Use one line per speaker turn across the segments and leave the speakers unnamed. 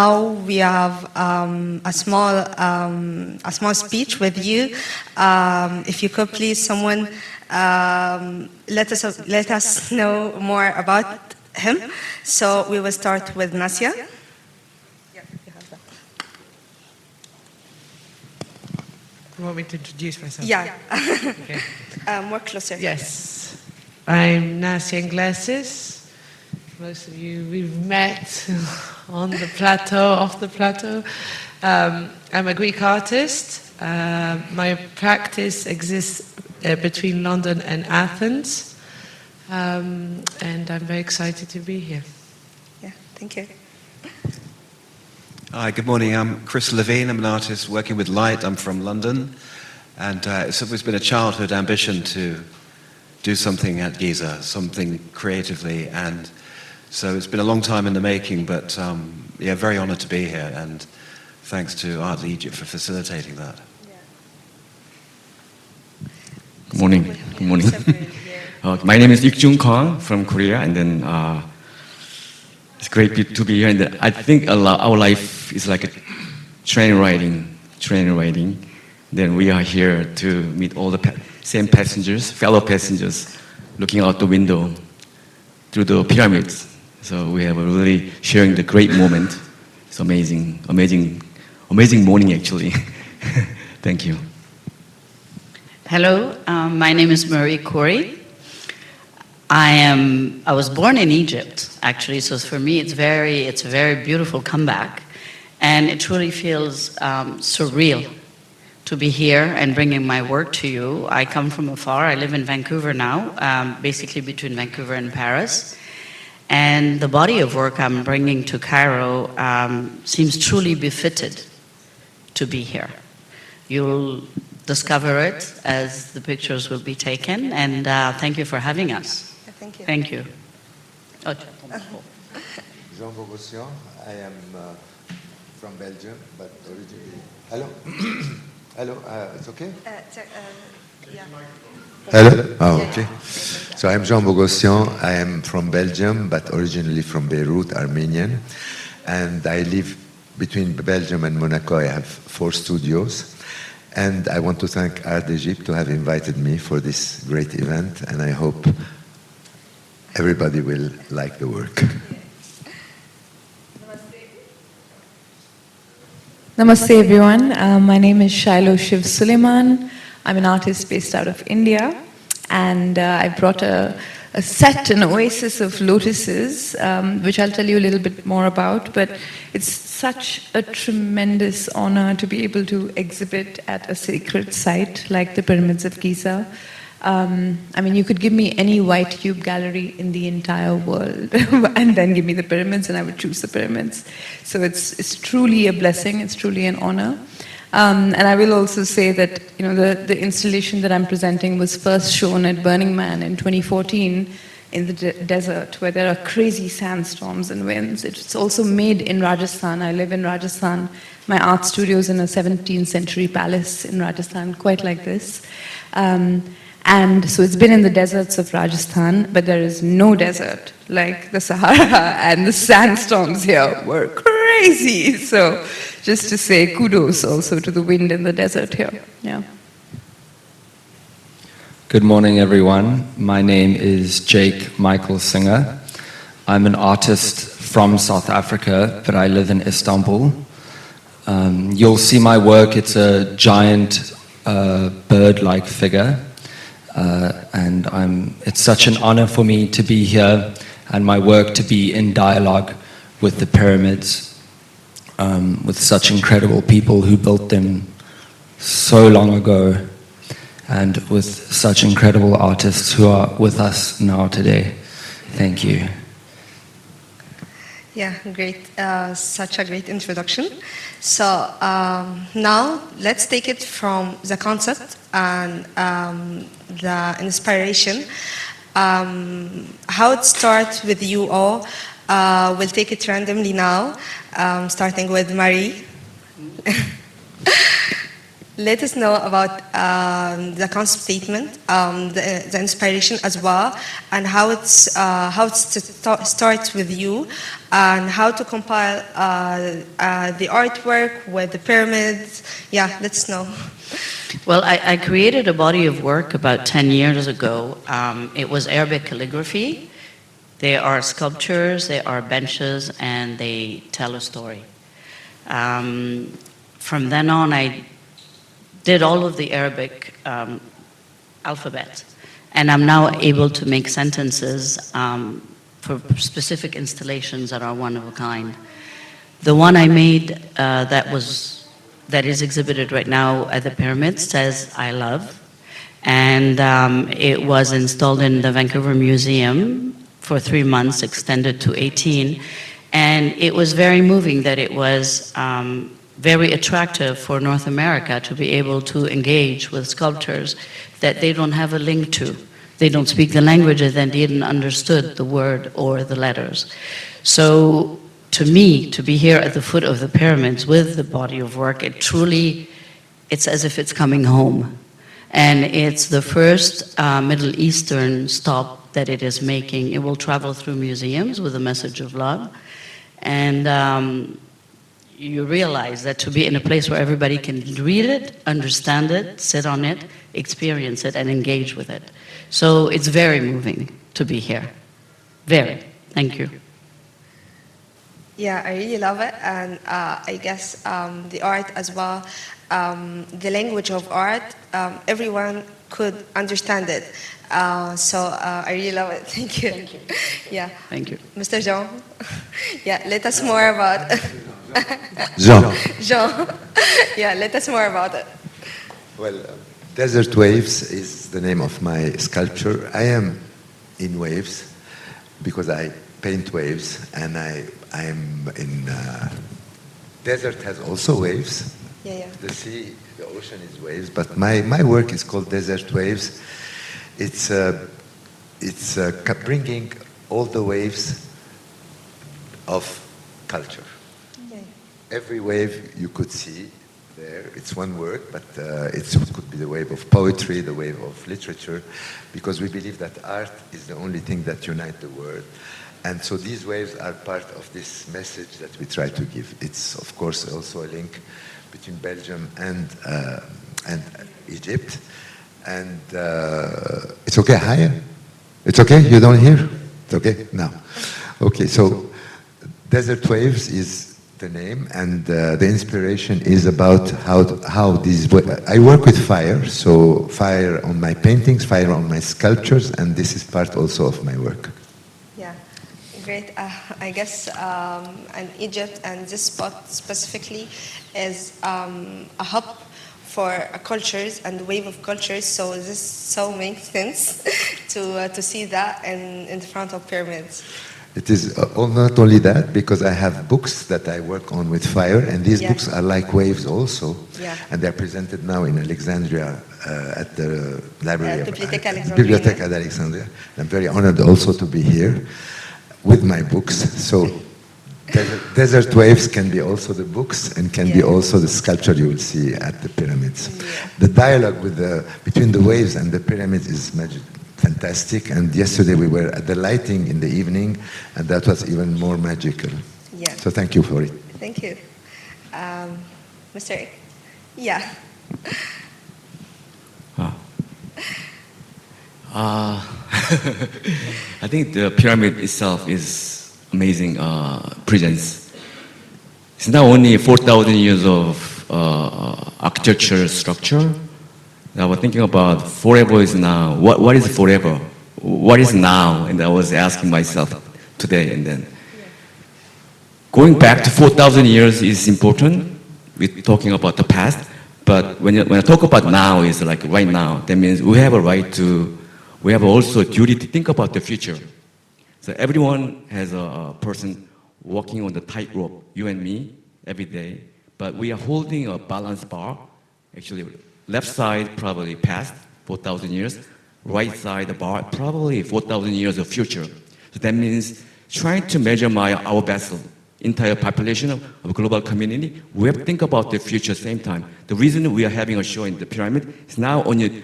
Now we have a small speech with you. If you could please, someone let us know more about him. So we will start with Nassia.
You want me to introduce myself?
Yeah.
Okay.
More closer.
Yes. I'm Nassia Inglessis. Most of you we've met on the plateau, off the plateau. I'm a Greek artist. My practice exists between London and Athens. And I'm very excited to be here.
Yeah, thank you.
Hi, good morning. I'm Chris Levine. I'm an artist working with light. I'm from London. And it's always been a childhood ambition to do something at Giza, something creatively. And so it's been a long time in the making, but yeah, very honored to be here. And thanks to Art Egypt for facilitating that.
Good morning. Good morning. My name is Ik-joong Kang from Korea, and then it's great to be here. And I think our life is like a train riding. Then we are here to meet all the same passengers, fellow passengers, looking out the window through the pyramids. So we have a really sharing the great moment. It's amazing morning actually. Thank you.
Hello, my name is Khouri. I was born in Egypt, actually, so for me it's a very beautiful comeback, and it truly feels surreal to be here and bringing my work to you. I come from afar. I live in Vancouver now, basically between Vancouver and Paris, and the body of work I'm bringing to Cairo seems truly befitted to be here. You'll discover it as the pictures will be taken, and thank you for having us.
Thank you.
Thank you.
Jean Boghossian. I am from Belgium, but originally... Hello? Hello, it's okay?
Yeah.
Hello? Oh, okay. So I'm Jean Boghossian. I am from Belgium, but originally from Beirut, Armenian. And I live between Belgium and Monaco. I have 4 studios. And I want to thank Art Egypt to have invited me for this great event. And I hope everybody will like the work.
Namaste everyone. My name is Shilo Shiv Suleman. I'm an artist based out of India, and I brought an oasis of lotuses, which I'll tell you a little bit more about, but it's such a tremendous honor to be able to exhibit at a sacred site like the Pyramids of Giza. I mean, you could give me any white cube gallery in the entire world and then give me the pyramids and I would choose the pyramids. So it's truly a blessing, it's truly an honor. And I will also say that, you know, the installation that I'm presenting was first shown at Burning Man in 2014 in the desert, where there are crazy sandstorms and winds. It's also made in Rajasthan. I live in Rajasthan. My art studio is in a 17th century palace in Rajasthan, quite like this. And so it's been in the deserts of Rajasthan, but there is no desert like the Sahara, and the sandstorms here were crazy. So just to say kudos also to the wind in the desert here. Yeah.
Good morning, everyone. My name is Jake Michael Singer. I'm an artist from South Africa, but I live in Istanbul. You'll see my work. It's a giant bird-like figure. And it's such an honor for me to be here and my work to be in dialogue with the pyramids, with such incredible people who built them so long ago, and with such incredible artists who are with us now today. Thank you.
Yeah, great. Such a great introduction. So now let's take it from the concept and the inspiration. How it starts with you all. We'll take it randomly now, starting with Marie. Let us know about the concept statement, the inspiration as well, and how it starts with you, and how to compile the artwork with the pyramids. Yeah, let's know.
Well, I created a body of work about 10 years ago. It was Arabic calligraphy. There are sculptures, there are benches, and they tell a story. From then on, I did all of the Arabic alphabet, and I'm now able to make sentences for specific installations that are one of a kind. The one I made that is exhibited right now at the Pyramids says "I love," and it was installed in the Vancouver Museum for 3 months, extended to 18, and it was very moving that it was very attractive for North America to be able to engage with sculptors that they don't have a link to. They don't speak the languages and they didn't understood the word or the letters. So to me, to be here at the foot of the pyramids with the body of work, it's as if it's coming home. And it's the first Middle Eastern stop that it is making. It will travel through museums with a message of love. And you realize that to be in a place where everybody can read it, understand it, sit on it, experience it, and engage with it. So it's very moving to be here. Very. Thank you.
Yeah, I really love it, and I guess the art as well, the language of art, everyone could understand it. So I really love it. Thank you.
Thank you.
Yeah.
Thank you.
Mr. Jean, yeah, let us more about
Jean.
Jean. Yeah, let us more about it.
Well, Desert Waves is the name of my sculpture. I am in waves because I paint waves, and I'm in desert has also waves.
Yeah.
The sea, the ocean is waves, but my work is called Desert Waves. It's bringing all the waves of culture.
Yeah.
Every wave you could see there, it's one word, but it could be the wave of poetry, the wave of literature, because we believe that art is the only thing that unites the world. And so these waves are part of this message that we try to give. It's, of course, also a link between Belgium and Egypt. And it's okay, higher? It's okay? You don't hear? It's okay? No. Okay, so Desert Waves is the name, and the inspiration is about how these... I work with fire, so fire on my paintings, fire on my sculptures, and this is part also of my work.
Yeah, great. I guess and Egypt and this spot specifically is a hub for cultures and wave of cultures. So this so makes sense to see that in front of pyramids.
It is not only that, because I have books that I work on with fire, and these books are like waves also, and they're presented now in Alexandria at the library of Biblioteca d'Alexandria. I'm very honored also to be here with my books. So Desert Waves can be also the books and can be also the sculpture you will see at the pyramids. The dialogue between the waves and the pyramids is magic. Fantastic, and yesterday we were at the lighting in the evening, and that was even more magical.
Yeah.
So thank you for it.
Thank you. Mr. Ik? Yeah.
I think the pyramid itself is amazing presence. It's not only 4,000 years of architecture structure. I was thinking about forever is now. What is forever? What is now? And I was asking myself today, and then going back to 4,000 years is important. We're talking about the past, but when I talk about now, is like right now. That means we have a right to, we have also a duty to think about the future. So everyone has a person walking on the tightrope, you and me, every day, but we are holding a balance bar, actually. Left side probably past 4,000 years, right side the bar probably 4,000 years of future. So that means trying to measure our vessel, entire population of global community. We have to think about the future same time. The reason we are having a show in the pyramid is not only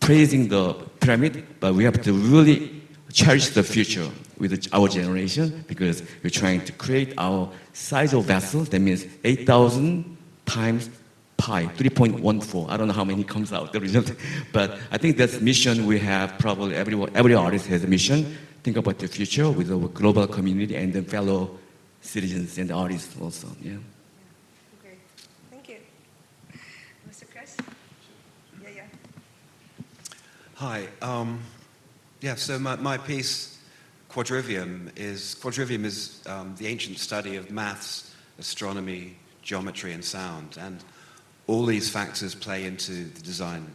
praising the pyramid, but we have to really cherish the future. with our generation, because we're trying to create our size of vessel. That means 8,000 times pi, 3.14. I don't know how many comes out, the result. But I think that's mission we have. Probably every artist has a mission. Think about the future with our global community and the fellow citizens and artists also. Yeah.
Great. Thank you. Mr. Chris? Yeah.
Hi. Yeah, so my piece, Quadrivium is the ancient study of maths, astronomy, geometry, and sound. And all these factors play into the design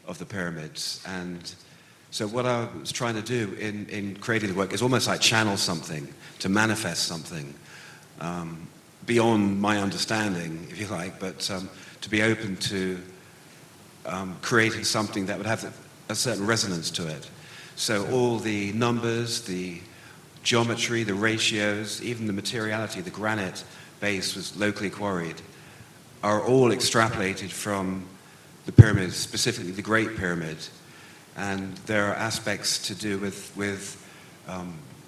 of the pyramids. And so what I was trying to do in creating the work is almost like channel something, to manifest something beyond my understanding, if you like, but to be open to creating something that would have a certain resonance to it. So all the numbers, the geometry, the ratios, even the materiality, the granite base was locally quarried, are all extrapolated from the pyramids, specifically the Great Pyramid. And there are aspects to do with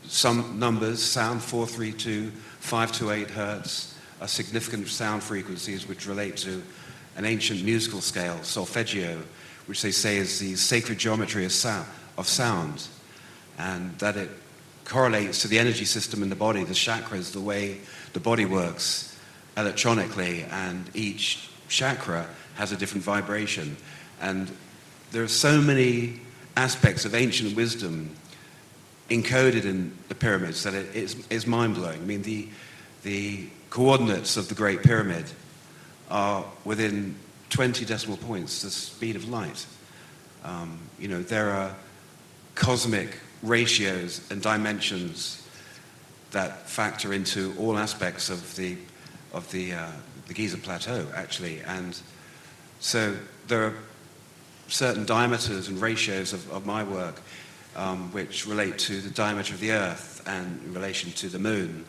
some numbers, sound 432, 528 hertz, are significant sound frequencies which relate to an ancient musical scale, solfeggio, which they say is the sacred geometry of sound, and that it correlates to the energy system in the body, the chakras, the way the body works electronically, and each chakra has a different vibration. And there are so many aspects of ancient wisdom encoded in the pyramids that it's mind-blowing. I mean, the coordinates of the Great Pyramid are within 20 decimal points the speed of light. There are cosmic ratios and dimensions that factor into all aspects of the Giza Plateau, actually. And so there are certain diameters and ratios of my work which relate to the diameter of the Earth and in relation to the Moon.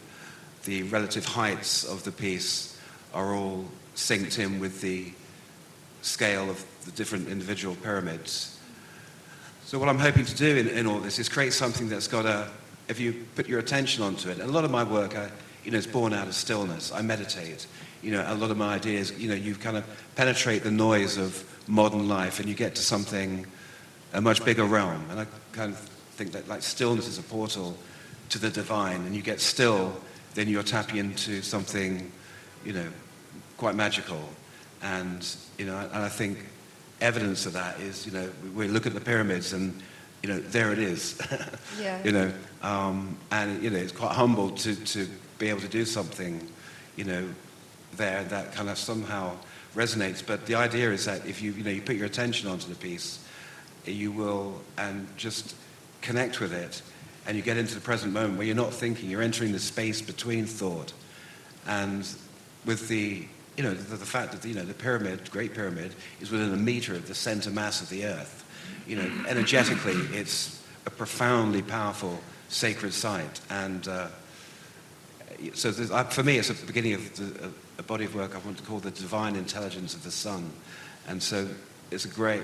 The relative heights of the piece are all synced in with the scale of the different individual pyramids. So what I'm hoping to do in all this is create something that's got if you put your attention onto it, and a lot of my work, is born out of stillness. I meditate. A lot of my ideas, you kind of penetrate the noise of modern life and you get to a much bigger realm. And I kind of think that like stillness is a portal to the divine, and you get still, then you're tapping into something, quite magical. And, and I think evidence of that is, we look at the pyramids and, there it is.
Yeah.
And, it's quite humble to be able to do something, there that kind of somehow resonates. But the idea is that if you put your attention onto the piece, you will, and just connect with it, and you get into the present moment where you're not thinking, you're entering the space between thought. And with the fact that, the pyramid, Great Pyramid, is within a meter of the center mass of the Earth, energetically, it's a profoundly powerful sacred site. And so for me, it's at the beginning of a body of work I want to call the divine intelligence of the sun. And so it's a great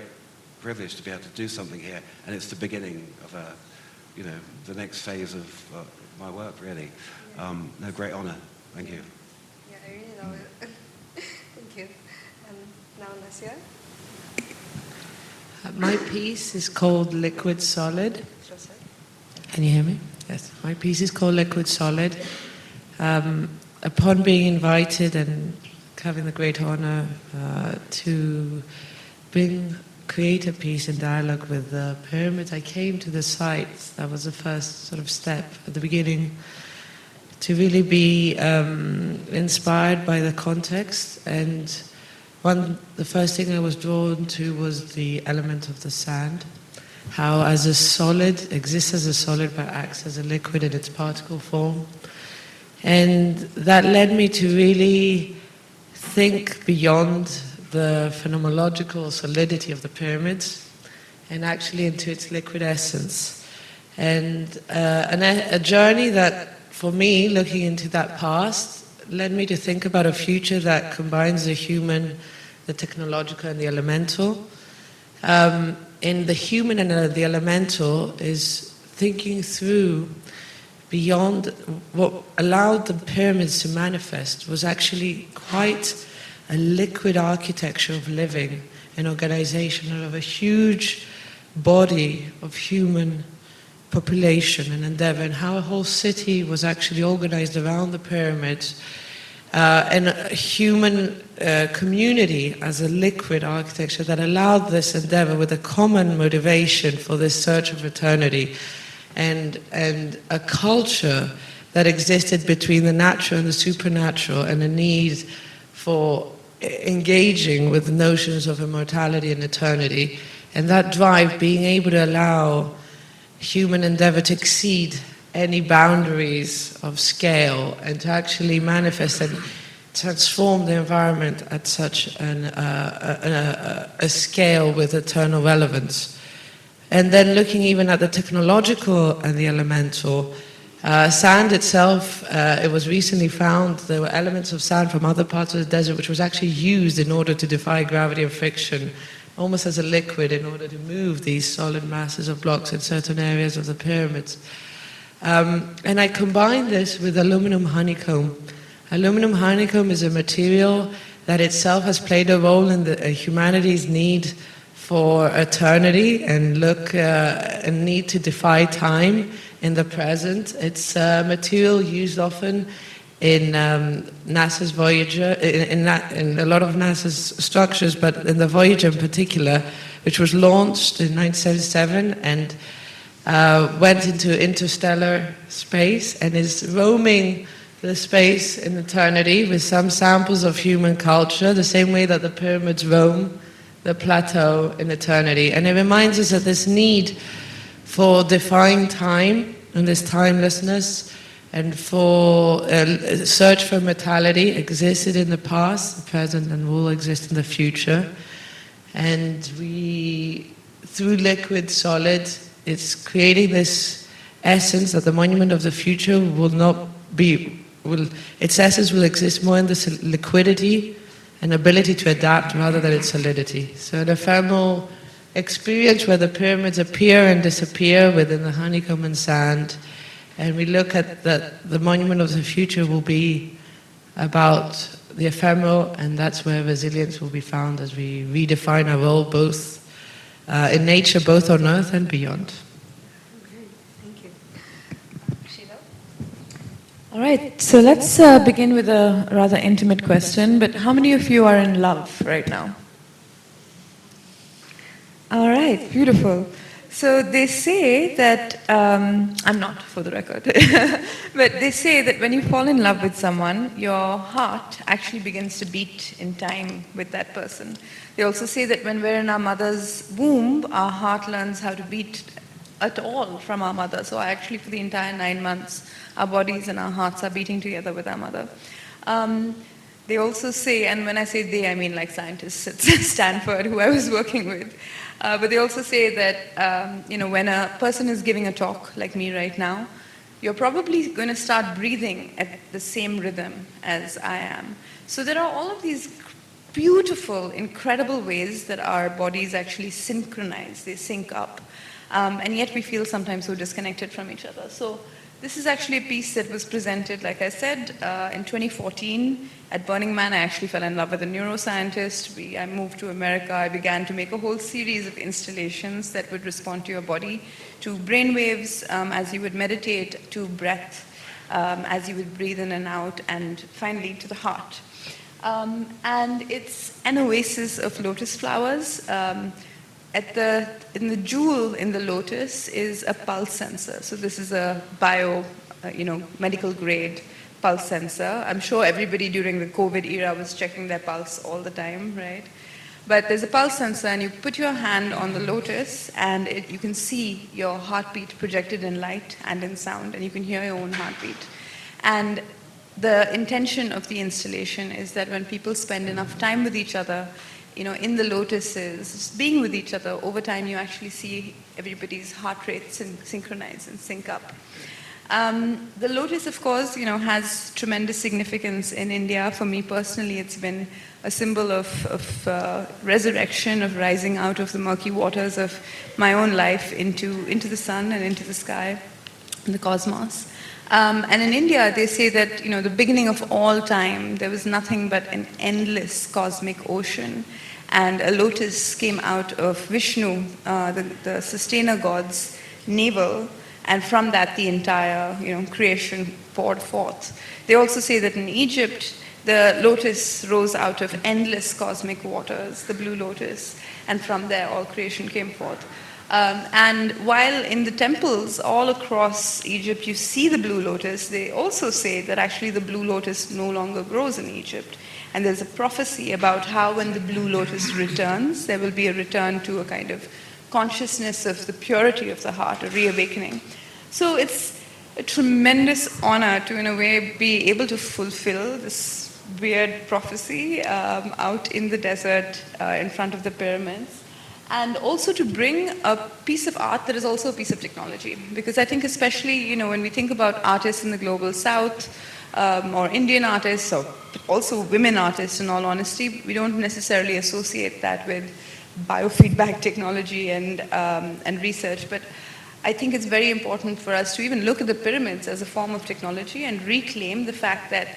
privilege to be able to do something here, and it's the beginning of the next phase of my work, really. Great honor. Thank you.
Yeah, I really love it. Thank you. And now Nassia.
My piece is called Liquid Solid. Can you hear me? Yes. My piece is called Liquid Solid. Upon being invited and having the great honor to create a piece in dialogue with the pyramids, I came to the site. That was the first sort of step at the beginning, to really be inspired by the context. And the first thing I was drawn to was the element of the sand, how as a solid, exists as a solid but acts as a liquid in its particle form. And that led me to really think beyond the phenomenological solidity of the pyramids and actually into its liquid essence. And a journey that, for me, looking into that past, led me to think about a future that combines the human, the technological, and the elemental. In the human and the elemental is thinking through beyond what allowed the pyramids to manifest was actually quite a liquid architecture of living and organization of a huge body of human population and endeavor, and how a whole city was actually organized around the pyramids, and a human community as a liquid architecture that allowed this endeavor with a common motivation for this search of eternity, and a culture that existed between the natural and the supernatural, and a need for engaging with notions of immortality and eternity, and that drive being able to allow human endeavor to exceed any boundaries of scale and to actually manifest and transform the environment at such a scale with eternal relevance. And then looking even at the technological and the elemental, sand itself, it was recently found there were elements of sand from other parts of the desert which was actually used in order to defy gravity and friction, almost as a liquid in order to move these solid masses of blocks in certain areas of the pyramids. And I combine this with aluminum honeycomb. Aluminum honeycomb is a material that itself has played a role in humanity's need for eternity and and need to defy time in the present. It's a material used often in NASA's Voyager, in a lot of NASA's structures, but in the Voyager in particular, which was launched in 1977 and went into interstellar space and is roaming the space in eternity with some samples of human culture, the same way that the pyramids roam the plateau in eternity. And it reminds us of this need for defying time and this timelessness, and for search for immortality existed in the past, the present, and will exist in the future. And we, through liquid solid, it's creating this essence that the monument of the future will not be, its essence will exist more in this liquidity and ability to adapt rather than its solidity. So an ephemeral experience where the pyramids appear and disappear within the honeycomb and sand. And we look at the monument of the future will be about the ephemeral, and that's where resilience will be found as we redefine our role both in nature, both on earth and beyond.
Okay, thank you. Shilo?
All right, so let's begin with a rather intimate question, but how many of you are in love right now? All right, beautiful. So they say that, I'm not for the record, but they say that when you fall in love with someone, your heart actually begins to beat in time with that person. They also say that when we're in our mother's womb, our heart learns how to beat at all from our mother. So actually for the entire 9 months, our bodies and our hearts are beating together with our mother. They also say, and when I say they, I mean like scientists at Stanford who I was working with, but they also say that when a person is giving a talk like me right now, you're probably going to start breathing at the same rhythm as I am. So there are all of these beautiful, incredible ways that our bodies actually synchronize, they sync up, and yet we feel sometimes so disconnected from each other. So this is actually a piece that was presented, like I said, in 2014 at Burning Man. I actually fell in love with a neuroscientist. I moved to America. I began to make a whole series of installations that would respond to your body, to brain waves as you would meditate, to breath as you would breathe in and out, and finally to the heart. And it's an oasis of lotus flowers. In the jewel in the lotus is a pulse sensor. So this is a medical grade pulse sensor. I'm sure everybody during the COVID era was checking their pulse all the time, right? But there's a pulse sensor, and you put your hand on the lotus, and you can see your heartbeat projected in light and in sound, and you can hear your own heartbeat. And the intention of the installation is that when people spend enough time with each other, in the lotuses, being with each other, over time you actually see everybody's heart rates synchronize and sync up. The lotus, of course, has tremendous significance in India. For me personally, it's been a symbol of resurrection, of rising out of the murky waters of my own life into the sun and into the sky and the cosmos. And in India, they say that, the beginning of all time, there was nothing but an endless cosmic ocean. And a lotus came out of Vishnu, the sustainer god's navel, and from that the entire, creation poured forth. They also say that in Egypt, the lotus rose out of endless cosmic waters, the blue lotus, and from there all creation came forth. And while in the temples all across Egypt you see the blue lotus, they also say that actually the blue lotus no longer grows in Egypt. And there's a prophecy about how when the blue lotus returns, there will be a return to a kind of consciousness of the purity of the heart, a reawakening. So it's a tremendous honor to, in a way, be able to fulfill this weird prophecy out in the desert in front of the pyramids. And also to bring a piece of art that is also a piece of technology. Because I think especially, when we think about artists in the global south, or Indian artists, or also women artists, in all honesty, we don't necessarily associate that with biofeedback technology and research. But I think it's very important for us to even look at the pyramids as a form of technology and reclaim the fact that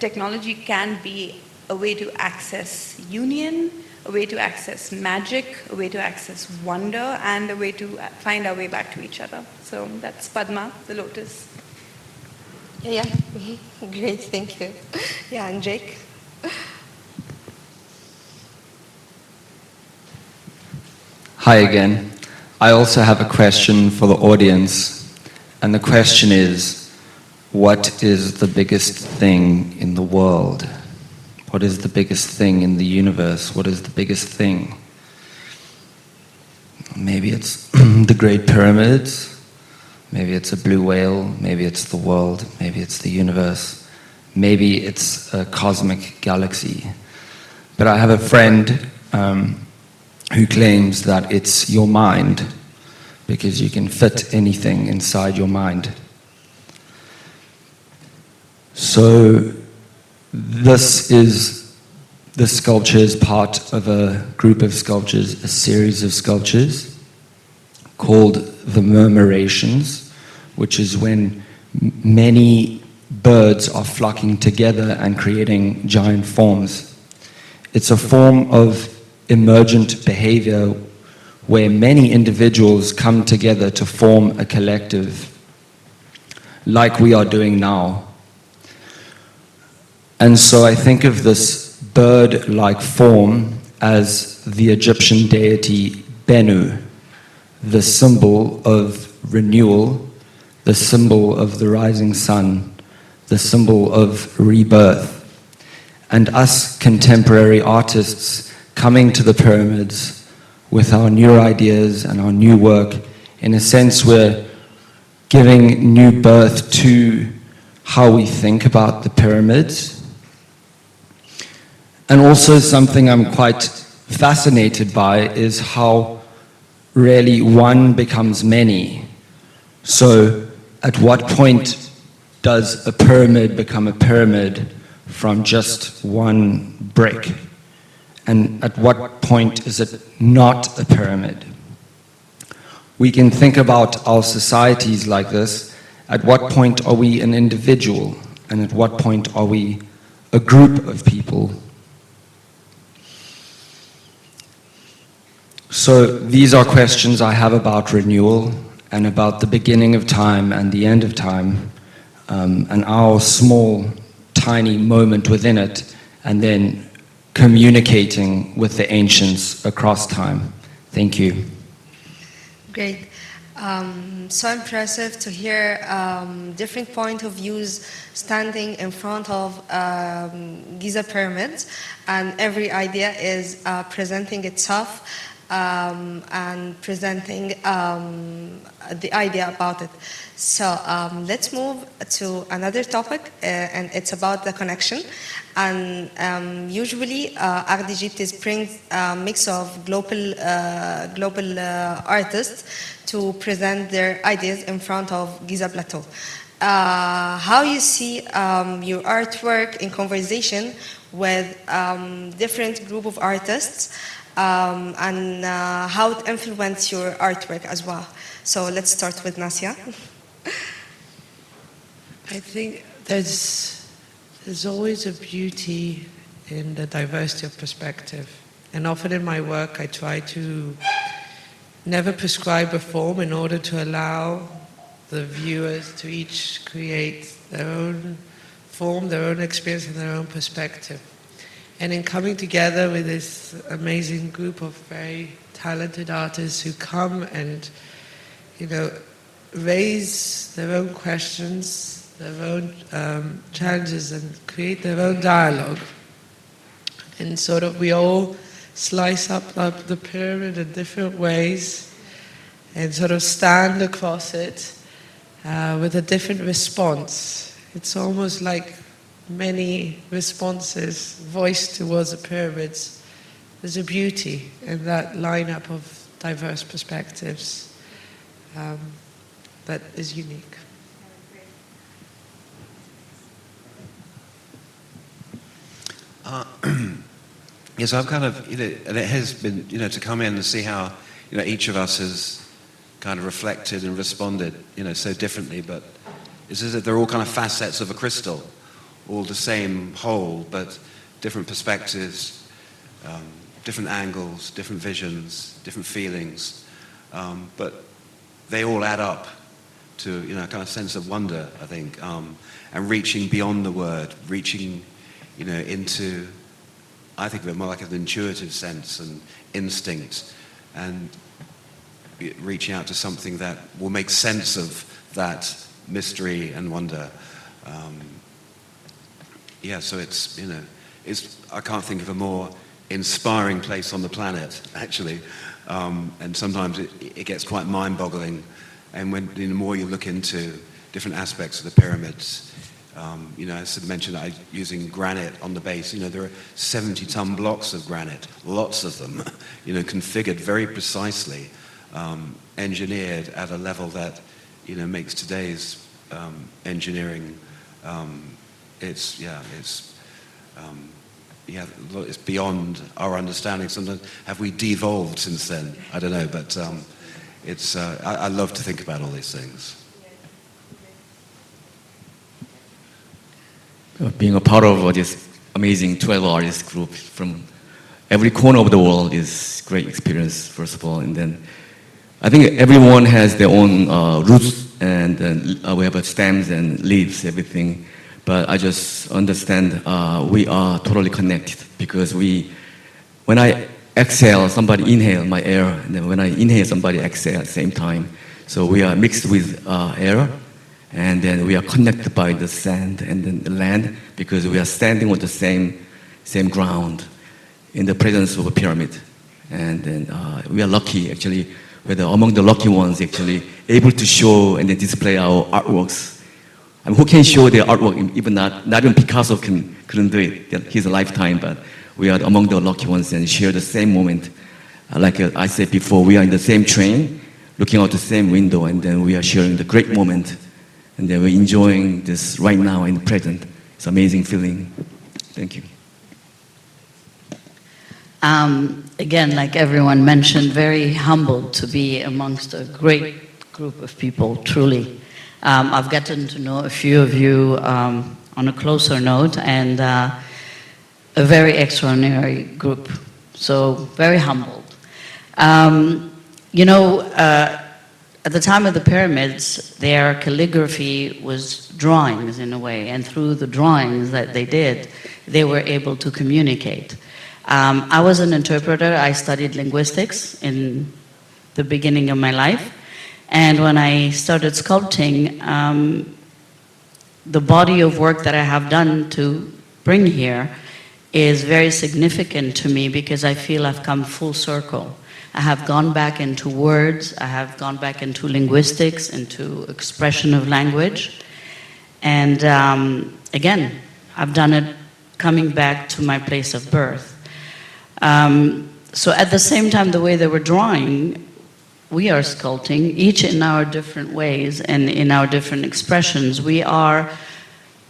technology can be a way to access union, a way to access magic, a way to access wonder, and a way to find our way back to each other. So that's Padma, the lotus.
Yeah. Great, thank you. Yeah, and Jake?
Hi again. I also have a question for the audience, and the question is, what is the biggest thing in the world? What is the biggest thing in the universe? What is the biggest thing? Maybe it's the Great Pyramids, maybe it's a blue whale, maybe it's the world, maybe it's the universe, maybe it's a cosmic galaxy. But I have a friend who claims that it's your mind, because you can fit anything inside your mind. So this sculpture is part of a group of sculptures, a series of sculptures called the murmurations, which is when many birds are flocking together and creating giant forms. It's a form of emergent behavior where many individuals come together to form a collective, like we are doing now. And so I think of this bird-like form as the Egyptian deity Bennu, the symbol of renewal, the symbol of the rising sun, the symbol of rebirth. And us contemporary artists coming to the pyramids with our new ideas and our new work, in a sense we're giving new birth to how we think about the pyramids. And also something I'm quite fascinated by is how really one becomes many. So at what point does a pyramid become a pyramid from just one brick? And at what point is it not a pyramid? We can think about our societies like this. At what point are we an individual? And at what point are we a group of people? So these are questions I have about renewal and about the beginning of time and the end of time, and our small, tiny moment within it, and then communicating with the ancients across time. Thank you.
Great. So impressive to hear different point of views standing in front of Giza pyramids, and every idea is presenting itself and presenting the idea about it. So let's move to another topic, and it's about the connection. And usually Art d'Egypte brings a mix of global artists to present their ideas in front of Giza Plateau. How you see your artwork in conversation with different group of artists, and how it influenced your artwork as well. So let's start with Nassia.
I think there's always a beauty in the diversity of perspective. And often in my work, I try to never prescribe a form in order to allow the viewers to each create their own form, their own experience, and their own perspective. And in coming together with this amazing group of very talented artists who come and, raise their own questions, their own challenges, and create their own dialogue. And sort of we all slice up the pyramid in different ways and sort of stand across it with a different response. It's almost like many responses voiced towards the pyramids. There's a beauty in that lineup of diverse perspectives that is unique.
Yes, I've kind of, and it has been, to come in and see how, each of us has kind of reflected and responded, so differently, but it's as if they're all kind of facets of a crystal, all the same whole, but different perspectives, different angles, different visions, different feelings, but they all add up to, a kind of sense of wonder, I think, and reaching beyond the word, reaching, into, I think of it more like an intuitive sense and instinct, and reaching out to something that will make sense of that mystery and wonder. So it's, I can't think of a more inspiring place on the planet, actually. And sometimes it gets quite mind-boggling. And when the more you look into different aspects of the pyramids, as I mentioned, using granite on the base. There are 70-ton blocks of granite, lots of them, configured very precisely, engineered at a level that, makes today's engineering. It's beyond our understanding. Sometimes have we devolved since then? I don't know, but I love to think about all these things.
Being a part of this amazing 12 artist group from every corner of the world is great experience, first of all. And then I think everyone has their own roots, and we have stems and leaves, everything. But I just understand we are totally connected, because when I exhale, somebody inhale my air, and then when I inhale, somebody exhale at the same time. So we are mixed with air. And then we are connected by the sand and then the land, because we are standing on the same ground in the presence of a pyramid. And then we are lucky, actually, we're among the lucky ones, actually, able to show and then display our artworks. I mean, who can show their artwork? Even not even Picasso couldn't do it in his lifetime, but we are among the lucky ones and share the same moment. Like I said before, we are in the same train, looking out the same window, and then we are sharing the great moment. And then we're enjoying this right now in the present. It's an amazing feeling. Thank you.
Again, like everyone mentioned, very humbled to be amongst a great group of people, truly. I've gotten to know a few of you on a closer note, and a very extraordinary group. So, very humbled. At the time of the pyramids, their calligraphy was drawings in a way, and through the drawings that they did, they were able to communicate. I was an interpreter. I studied linguistics in the beginning of my life, and when I started sculpting, the body of work that I have done to bring here is very significant to me, because I feel I've come full circle. I have gone back into words, I have gone back into linguistics, into expression of language. And again, I've done it coming back to my place of birth. So at the same time, the way they were drawing, we are sculpting, each in our different ways and in our different expressions. We are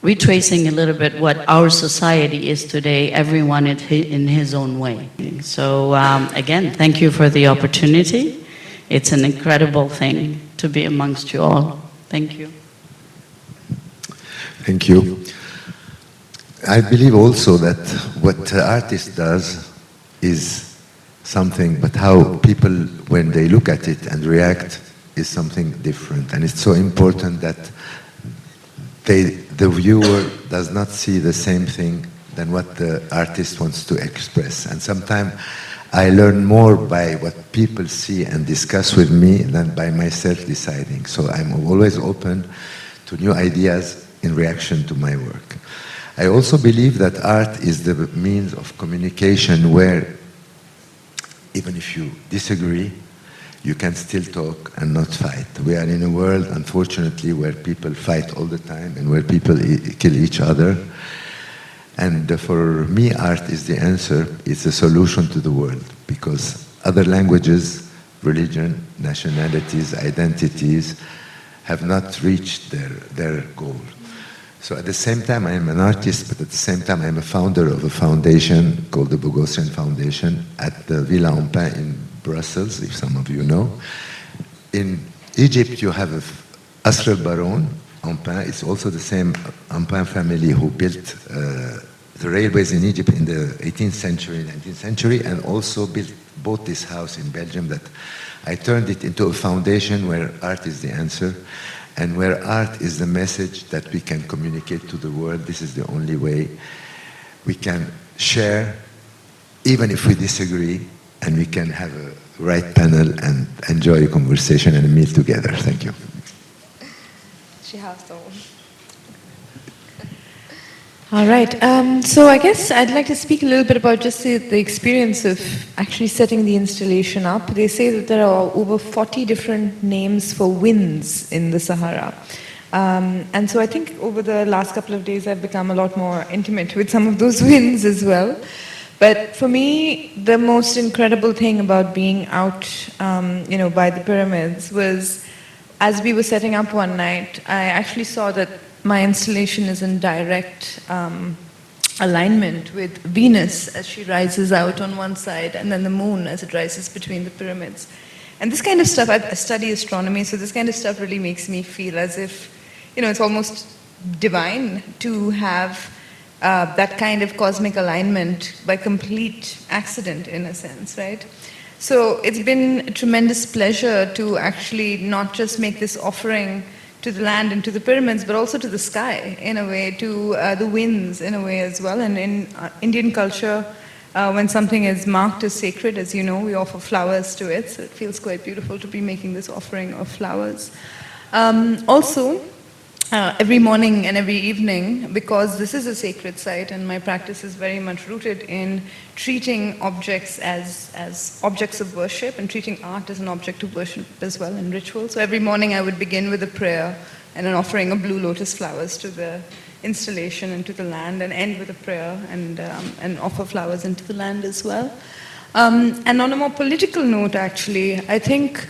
retracing a little bit what our society is today, everyone in his own way. So again, thank you for the opportunity. It's an incredible thing to be amongst you all. Thank you.
Thank you. I believe also that what the artist does is something, but how people, when they look at it and react, is something different. And it's so important that the viewer does not see the same thing than what the artist wants to express. And sometimes I learn more by what people see and discuss with me than by myself deciding. So I'm always open to new ideas in reaction to my work. I also believe that art is the means of communication where even if you disagree, you can still talk and not fight. We are in a world, unfortunately, where people fight all the time and where people kill each other. And for me, art is the answer, it's a solution to the world, because other languages, religion, nationalities, identities have not reached their goal. So at the same time, I am an artist, but at the same time, I am a founder of a foundation called the Boghossian Foundation at the Villa Ampin in Brussels, if some of you know. In Egypt, you have Asr al-Baron, Ampin. It's also the same Ampin family who built the railways in Egypt in the 18th century, 19th century, and also bought this house in Belgium that I turned it into a foundation where art is the answer. And where art is the message that we can communicate to the world. This is the only way we can share, even if we disagree, and we can have a right panel and enjoy a conversation and a meal together. Thank you.
She has the one.
All right. So I guess I'd like to speak a little bit about just the experience of actually setting the installation up. They say that there are over 40 different names for winds in the Sahara. And so I think over the last couple of days I've become a lot more intimate with some of those winds as well. But for me, the most incredible thing about being out, by the pyramids was, as we were setting up one night, I actually saw that my installation is in direct alignment with Venus as she rises out on one side, and then the moon as it rises between the pyramids. And this kind of stuff, I study astronomy, so this kind of stuff really makes me feel as if, it's almost divine to have that kind of cosmic alignment by complete accident, in a sense, right? So it's been a tremendous pleasure to actually not just make this offering to the land and to the pyramids, but also to the sky, in a way, to the winds, in a way as well. And in Indian culture, when something is marked as sacred, as you know, we offer flowers to it, so it feels quite beautiful to be making this offering of flowers. Also, every morning and every evening, because this is a sacred site and my practice is very much rooted in treating objects as objects of worship and treating art as an object of worship as well in ritual. So every morning I would begin with a prayer and an offering of blue lotus flowers to the installation and to the land, and end with a prayer and offer flowers into the land as well. And on a more political note, actually, I think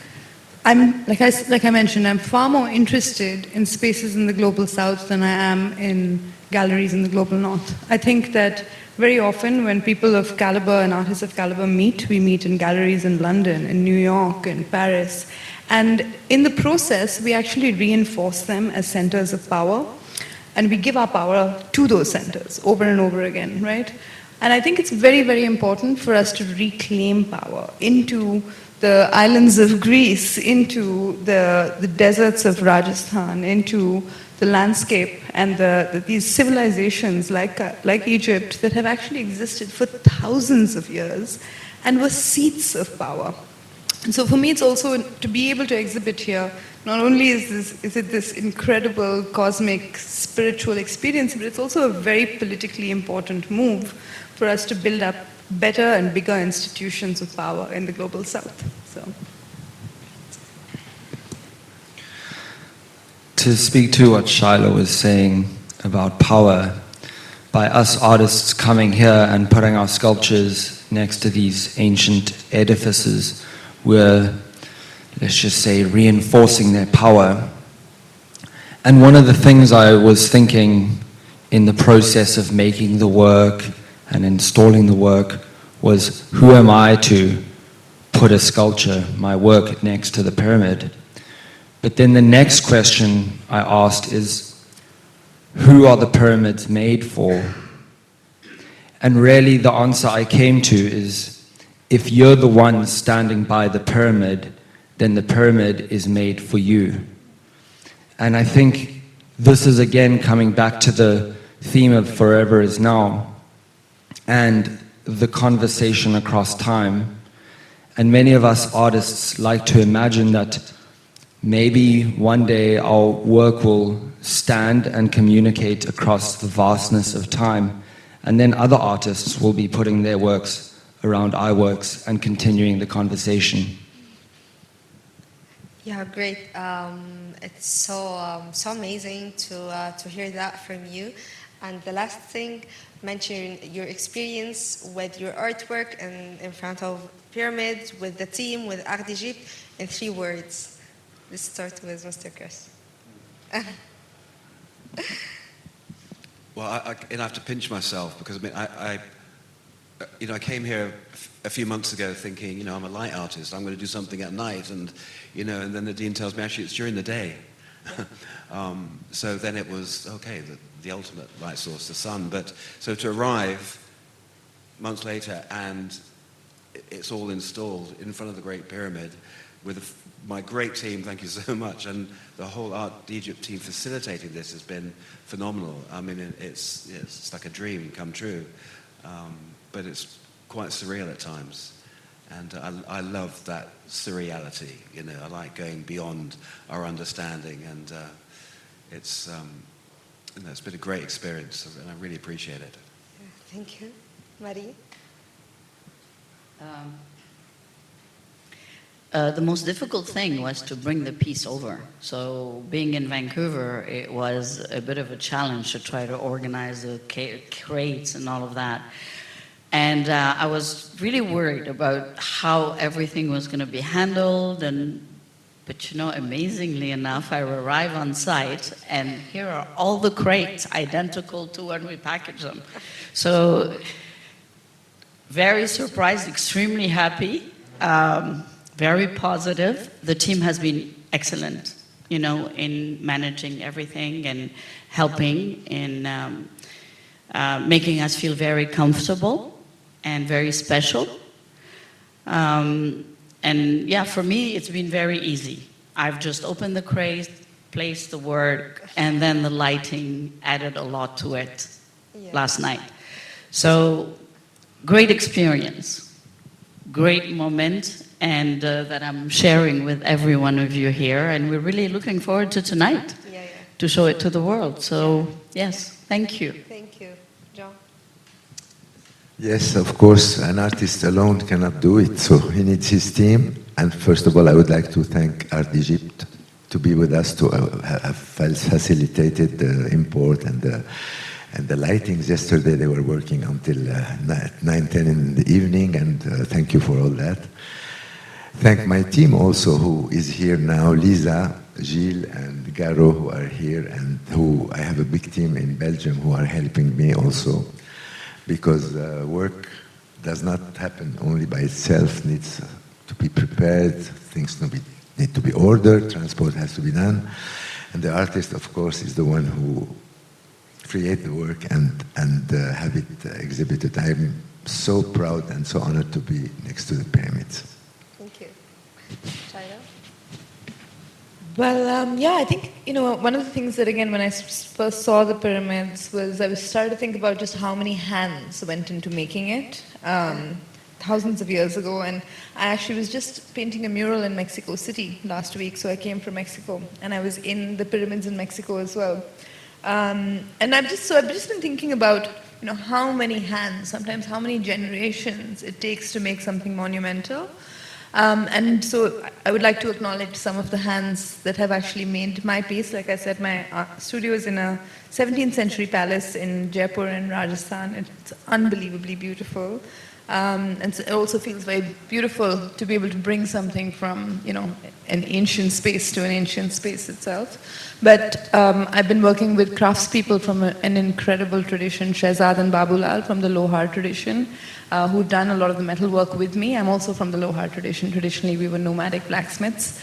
like I mentioned, I'm far more interested in spaces in the global south than I am in galleries in the global north. I think that very often when people of caliber and artists of caliber meet, we meet in galleries in London, in New York, in Paris. And in the process, we actually reinforce them as centers of power. And we give our power to those centers over and over again, right? And I think it's very, very important for us to reclaim power into the islands of Greece, into the deserts of Rajasthan, into the landscape and these civilizations like Egypt that have actually existed for thousands of years and were seats of power. And so for me, it's also to be able to exhibit here, not only is it this incredible cosmic spiritual experience, but it's also a very politically important move for us to build up better and bigger institutions of power in the global south. So,
to speak to what Shilo was saying about power, by us artists coming here and putting our sculptures next to these ancient edifices, we're, let's just say, reinforcing their power. And one of the things I was thinking in the process of making the work and installing the work was, who am I to put a sculpture, my work, next to the pyramid? But then the next question I asked is, who are the pyramids made for? And really the answer I came to is, if you're the one standing by the pyramid, then the pyramid is made for you. And I think this is again coming back to the theme of forever is now, and the conversation across time. And many of us artists like to imagine that maybe one day our work will stand and communicate across the vastness of time, and then other artists will be putting their works around our works and continuing the conversation.
Yeah, great. It's so amazing to hear that from you. And the last thing, mention your experience with your artwork and in front of pyramids, with the team, with Art d'Egypte, in 3 words. Let's start with Mr. Chris.
Well, I have to pinch myself because I came here a few months ago thinking, I'm a light artist. I'm going to do something at night, and then the dean tells me actually it's during the day. So then it was okay, the ultimate light source, the sun. But so to arrive months later and it's all installed in front of the Great Pyramid with my great team, thank you so much, and the whole Art d'Egypte team facilitating this has been phenomenal. I mean, it's like a dream come true, but it's quite surreal at times. And I love that surreality, I like going beyond our understanding, and it's been a great experience, and I really appreciate it.
Thank you. Marie?
The most difficult thing was to bring the piece over. So being in Vancouver, it was a bit of a challenge to try to organize the crates and all of that. And I was really worried about how everything was going to be handled. But amazingly enough, I arrive on site and here are all the crates identical to when we packaged them. So very surprised, extremely happy. Very positive. The team has been excellent, in managing everything and helping in making us feel very comfortable and very special. And yeah, for me, it's been very easy. I've just opened the crate, placed the work, and then the lighting added a lot to it last night. So, great experience, great moment, and that I'm sharing with every one of you here, and we're really looking forward to tonight to show it to the world. So, yes, thank you.
Thank you. Jean?
Yes, of course, an artist alone cannot do it, so he needs his team. And first of all, I would like to thank Art d'Egypte to be with us, to have facilitated the import and the lightings. Yesterday they were working until 9, 10 in the evening, and thank you for all that. Thank my team also, who is here now, Lisa, Gilles, and Garo, who are here, and who I have a big team in Belgium who are helping me also, because work does not happen only by itself, needs to be prepared, things need to be ordered, transport has to be done, and the artist, of course, is the one who create the work and have it exhibited. I'm so proud and so honored to be next to the pyramids.
Thank you. Shilo?
Well, yeah, I think, one of the things that, again, when I first saw the pyramids was I started to think about just how many hands went into making it thousands of years ago. And I actually was just painting a mural in Mexico City last week, so I came from Mexico, and I was in the pyramids in Mexico as well. And I've just been thinking about, how many hands, sometimes how many generations it takes to make something monumental. And so I would like to acknowledge some of the hands that have actually made my piece. Like I said, my studio is in a 17th century palace in Jaipur in Rajasthan. It's unbelievably beautiful. And so it also feels very beautiful to be able to bring something from, an ancient space to an ancient space itself. But I've been working with craftspeople from an incredible tradition, Shehzad and Babulal from the Lohar tradition, who've done a lot of the metal work with me. I'm also from the Lohar tradition. Traditionally, we were nomadic blacksmiths.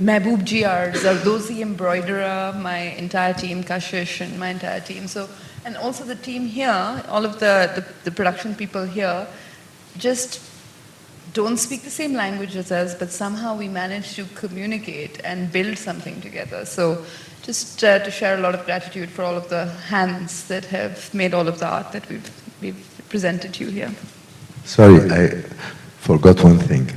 Mehboob ji, our Zardozi embroiderer, my entire team, Kashish and my entire team. So, and also the team here, all of the production people here, just don't speak the same language as us, but somehow we manage to communicate and build something together. So just to share a lot of gratitude for all of the hands that have made all of the art that we've presented you here.
Sorry, I forgot one thing.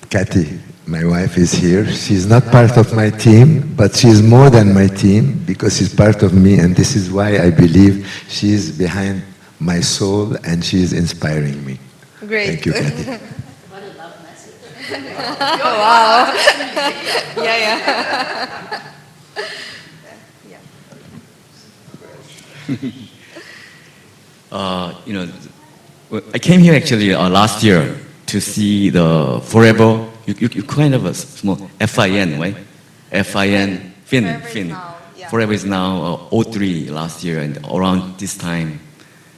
Kathy, my wife, is here. She's not part of my team, but she's more than my team because she's part of me, and this is why I believe she's behind my soul and she's inspiring me.
Great.
Thank you, Kathy.
What a love message.
Wow. Yeah.
I came here actually last year to see the Forever. You kind of a small FIN, right? FIN, Fin.
Now, yeah.
Forever is now 03 last year, and around this time,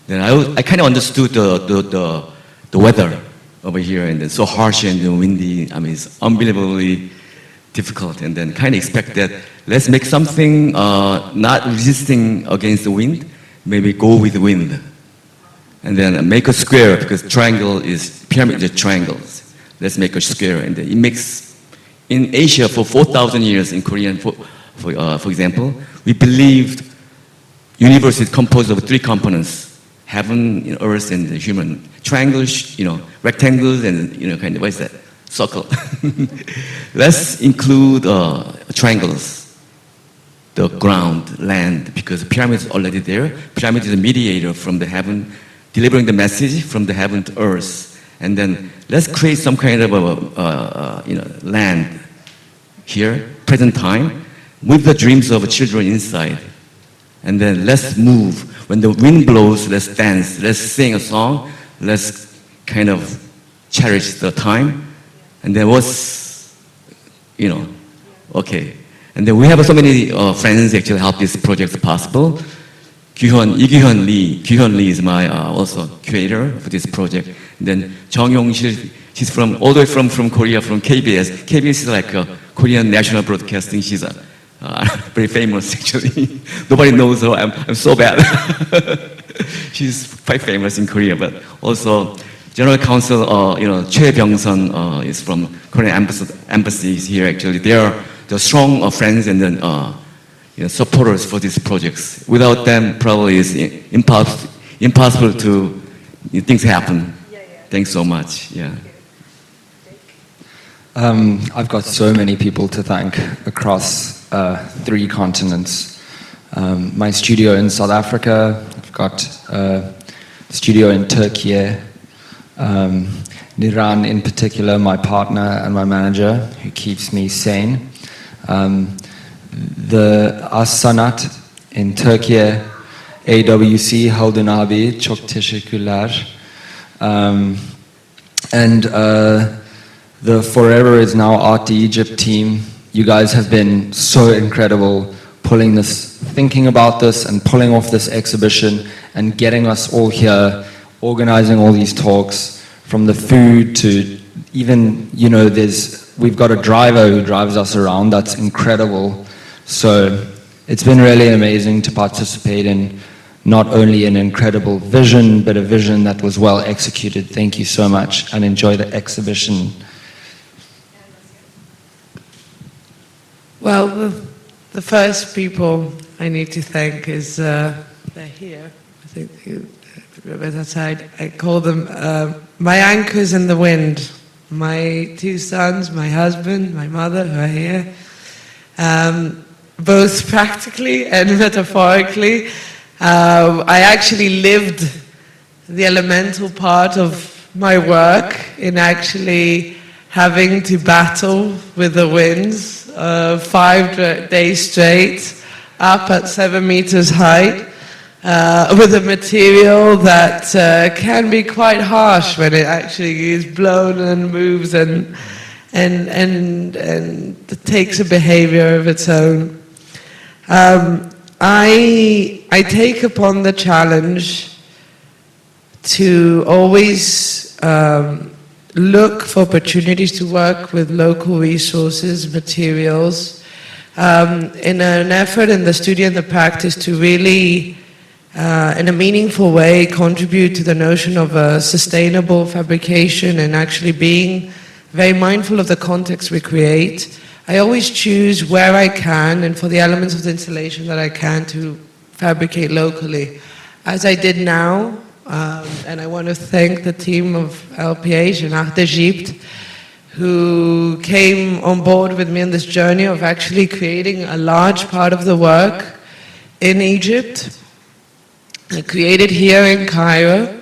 then I kind of understood the weather over here, and it's so harsh and windy. I mean, it's unbelievably difficult, and then kind of expect that let's make something not resisting against the wind, maybe go with the wind, and then make a square because pyramid is triangles. Let's make a square, and it makes in Asia for 4,000 years in Korean, for example, we believed universe is composed of three components: heaven, earth, and the human. Triangles, rectangles, and kind of what is that? Circle. Let's include triangles, the ground, land, because the pyramid is already there. Pyramid is a mediator from the heaven, delivering the message from the heaven to earth. And then let's create some kind of a land here, present time, with the dreams of children inside. And then let's move. When the wind blows, let's dance. Let's sing a song. Let's kind of cherish the time. And then okay. And then we have so many friends actually help this project possible. Ik-joong Lee is my also curator for this project. And then Jeong, she's from all the way from Korea, from KBS. KBS is like a Korean national broadcasting. She's very famous actually. Nobody knows her. I'm so bad. She's quite famous in Korea, but also General Counsel, Choi Byung-sun is from Korean embassy here actually. They are the strong friends and then supporters for these projects. Without them, probably it's impossible to things happen. Thanks so much. Yeah.
I've got so many people to thank across 3 continents. My studio in South Africa, I've got a studio in Turkey, Niran in particular, my partner and my manager, who keeps me sane. The As-Sanat in Turkey, AWC, Haldun abi, çok teşekkürler. And the Forever is Now Art Egypt team. You guys have been so incredible, thinking about this and pulling off this exhibition and getting us all here, organizing all these talks, from the food to even, we've got a driver who drives us around. That's incredible. So it's been really amazing to participate in not only an incredible vision, but a vision that was well executed. Thank you so much, and enjoy the exhibition.
Well, the first people I need to thank is, they're here, I think, that side. I call them my anchors in the wind. My 2 sons, my husband, my mother, who are here. Both practically and metaphorically. I actually lived the elemental part of my work in actually having to battle with the winds 5 days straight, up at 7 meters height, with a material that can be quite harsh when it actually is blown and moves and takes a behavior of its own. I take upon the challenge to always look for opportunities to work with local resources, materials, in an effort in the studio and the practice to really, in a meaningful way, contribute to the notion of a sustainable fabrication and actually being very mindful of the context we create. I always choose where I can and for the elements of the installation that I can to fabricate locally, as I did now. And I want to thank the team of LPH and Art d'Egypte, who came on board with me on this journey of actually creating a large part of the work in Egypt, created here in Cairo.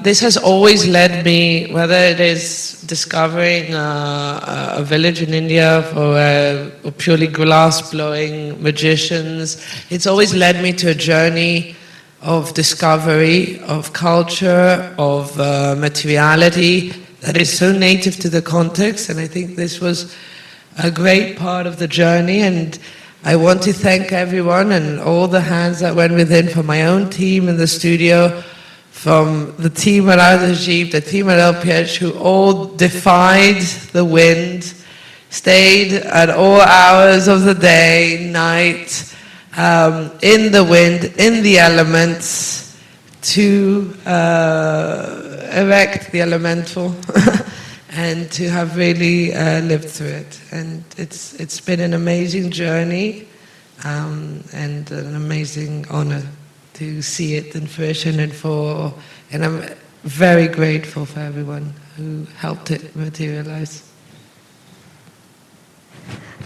This has always led me, whether it is discovering a village in India for purely glass-blowing magicians, it's always led me to a journey of discovery, of culture, of materiality that is so native to the context, and I think this was a great part of the journey, and I want to thank everyone and all the hands that went within, from my own team in the studio, from the team at Art d'Egypte, the team at LPH, who all defied the wind, stayed at all hours of the day, night, in the wind, in the elements, to erect the elemental and to have really lived through it. And it's been an amazing journey and an amazing honor to see it in fruition, and I'm very grateful for everyone who helped it materialize.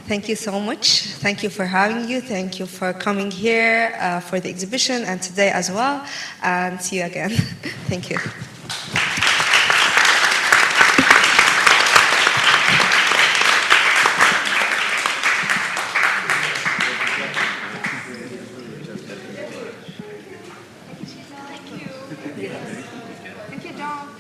Thank you so much. Thank you for having you. Thank you for coming here for the exhibition and today as well. And see you again. Thank you. Thank you, John.